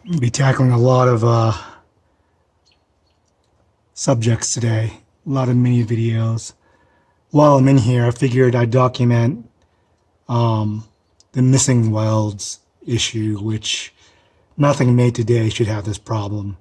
Be tackling a lot of subjects today, a lot of mini videos. While I'm in here, I figured I'd document the missing welds issue, which nothing made today should have this problem.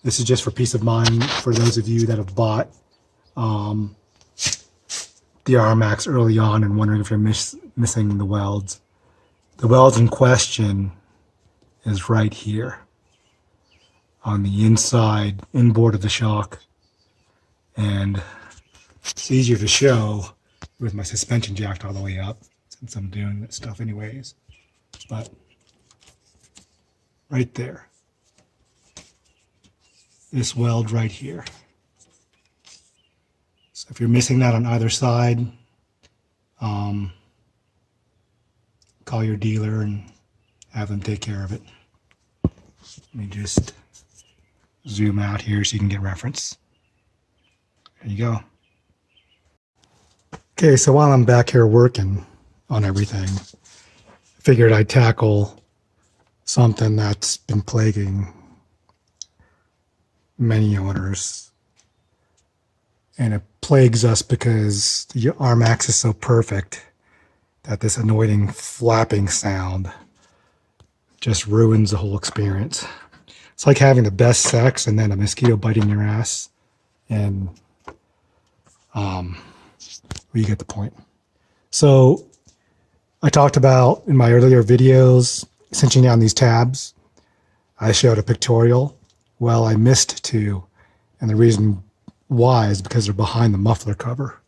This is just for peace of mind for those of you that have bought the RMAX early on and wondering if you're missing the welds. The welds in question is right here on the inside inboard of the shock, and it's easier to show with my suspension jacked all the way up since I'm doing that stuff anyways. But right there, this weld right here. So if you're missing that on either side, call your dealer and have them take care of it. Let me just zoom out here so you can get reference. There you go. Okay, so while I'm back here working on everything, I figured I'd tackle something that's been plaguing many owners. And it plagues us because the RMAX is so perfect that this annoying flapping sound just ruins the whole experience. It's like having the best sex and then a mosquito biting your ass, and well, you get the point. So I talked about in my earlier videos cinching down these tabs. I showed a pictorial. Well, I missed two, and the reason why is because they're behind the muffler cover.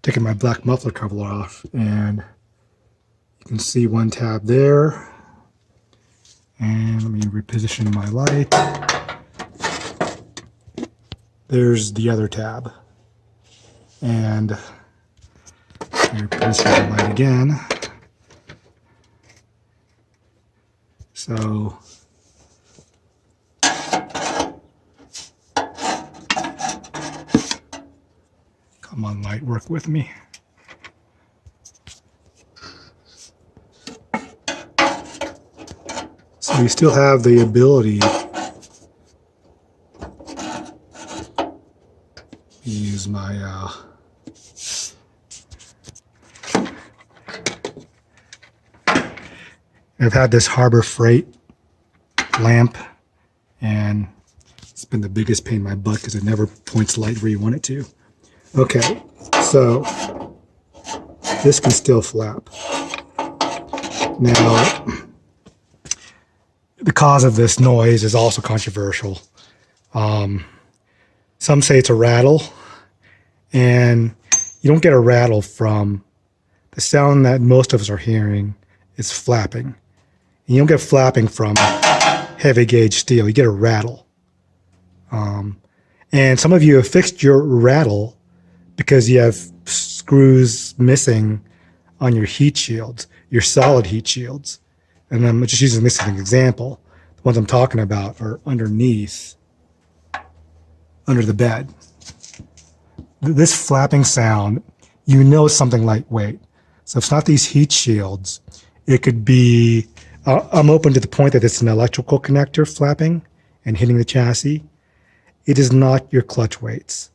Taking my black muffler cover off, and you can see one tab there. And let me reposition my light. There's the other tab. And reposition the light again. So come on, light, work with me. So you still have the ability to use my I've had this Harbor Freight lamp, and it's been the biggest pain in my butt because it never points light where you want it to. Okay, so this can still flap. Now, the cause of this noise is also controversial. Some say it's a rattle, and you don't get a rattle from the sound that most of us are hearing is flapping. And you don't get flapping from heavy gauge steel. You get a rattle. And some of you have fixed your rattle because you have screws missing on your heat shields, your solid heat shields. And I'm just using this as an example. The ones I'm talking about are underneath, under the bed. This flapping sound, you know, is something lightweight. So if it's not these heat shields, it could be, I'm open to the point that it's an electrical connector flapping and hitting the chassis. It is not your clutch weights.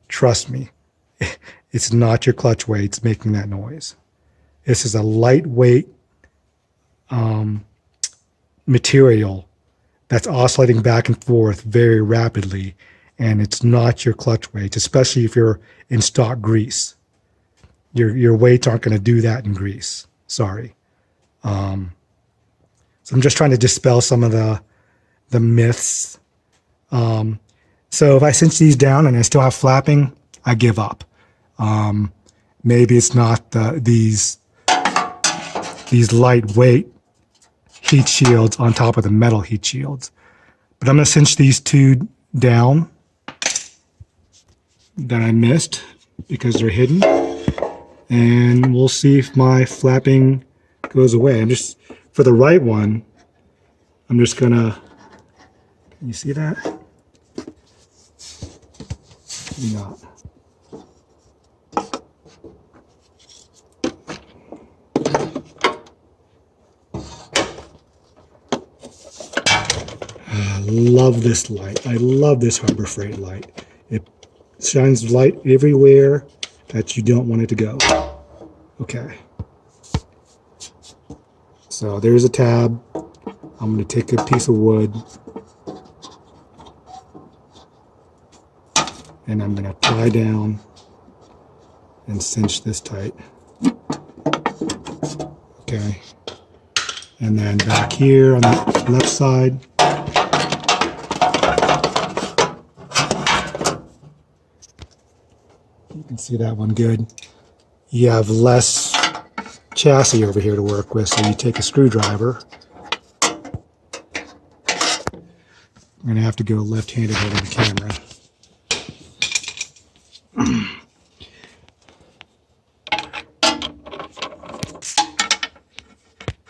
Trust me, it's not your clutch weights making that noise. This is a lightweight material that's oscillating back and forth very rapidly, and it's not your clutch weights, especially if you're in stock grease. Your weights aren't going to do that in grease. Sorry. So I'm just trying to dispel some of the myths. So if I cinch these down and I still have flapping, I give up. Maybe it's not these lightweight heat shields on top of the metal heat shields. But I'm going to cinch these two down that I missed because they're hidden. And we'll see if my flapping goes away. I'm just, for the right one, I'm just going to, can you see that? Maybe not. I love this light. I love this Harbor Freight light. It shines light everywhere that you don't want it to go. Okay. So there's a tab. I'm going to take a piece of wood and I'm going to pry down and cinch this tight. Okay. And then back here on the left side, you can see that one good. You have less chassis over here to work with, so you take a screwdriver. I'm going to have to go left-handed holding the camera.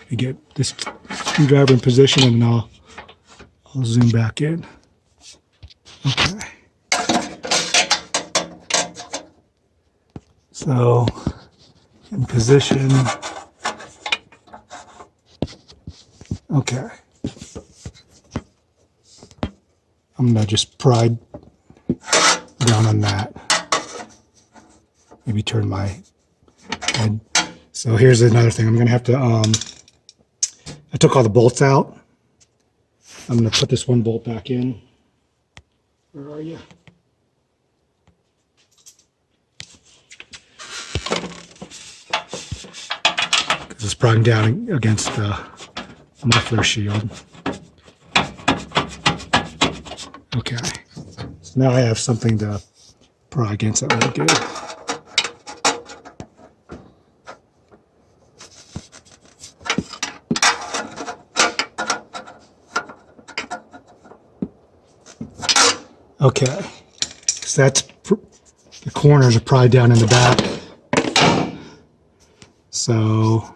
You get this screwdriver in position and then I'll zoom back in. Okay. So, in position. Okay. I'm going to just pry down on that. Maybe turn my head. So here's another thing. I'm going to have to, I took all the bolts out. I'm going to put this one bolt back in. Where are you? Because it's prying down against the muffler shield. Okay. So now I have something to pry against that really good. Okay, so that's the corners are pried down in the back. So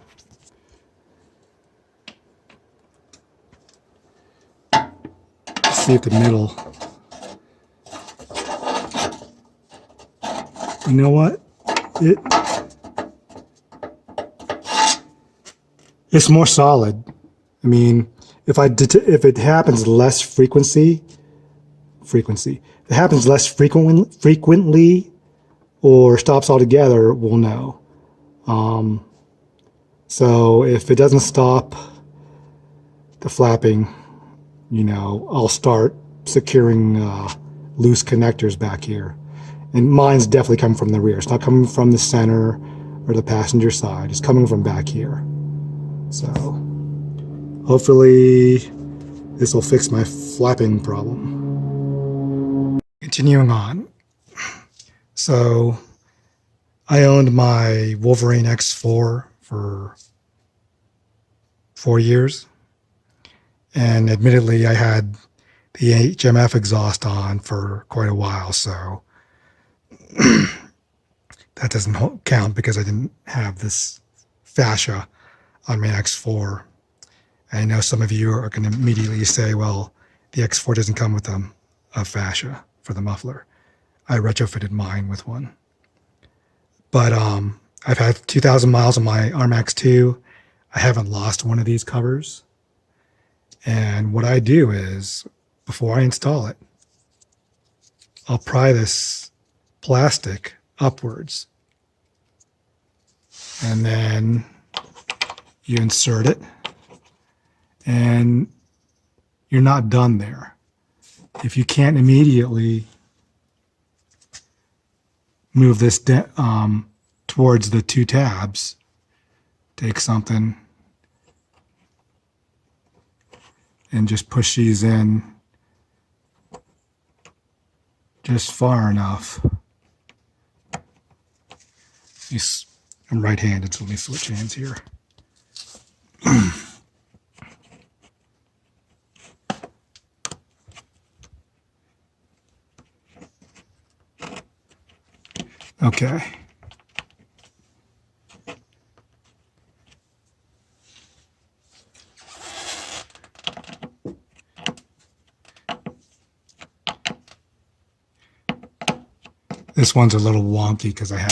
let's see if the middle. You know what? It's more solid. I mean, if it happens less frequency. If it happens less frequently or stops altogether, we'll know. So if it doesn't stop the flapping, you know, I'll start securing loose connectors back here. And mine's definitely coming from the rear. It's not coming from the center or the passenger side. It's coming from back here. So hopefully this will fix my flapping problem. Continuing on. So I owned my Wolverine X4 for 4 years. And admittedly, I had the HMF exhaust on for quite a while. So that doesn't count because I didn't have this fascia on my X4. And I know some of you are going to immediately say, well, the X4 doesn't come with a fascia for the muffler. I retrofitted mine with one. But I've had 2,000 miles on my RMAX 2. I haven't lost one of these covers. And what I do is, before I install it, I'll pry this plastic upwards. And then you insert it. And you're not done there. If you can't immediately move this towards the two tabs, take something and just push these in just far enough. I'm right-handed, so let me switch hands here. Okay. This one's a little wonky because I have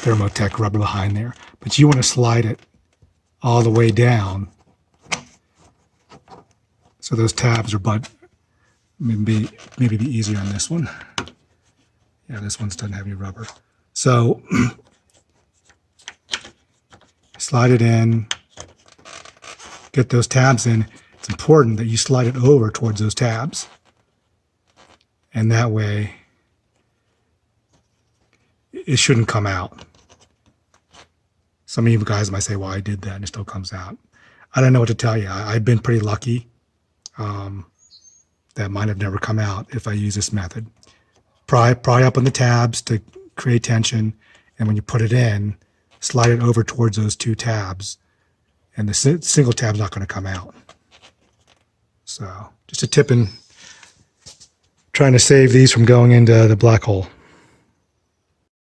Thermotech rubber behind there. But you want to slide it all the way down So those tabs are maybe be easier on this one. Yeah, this one doesn't have any rubber. So slide it in, get those tabs in. It's important that you slide it over towards those tabs. And that way, it shouldn't come out. Some of you guys might say, well, I did that and it still comes out. I don't know what to tell you. I've been pretty lucky. That might have never come out if I use this method. Pry up on the tabs to create tension, and when you put it in, slide it over towards those two tabs, and the single tab's not going to come out. So just a tip in trying to save these from going into the black hole.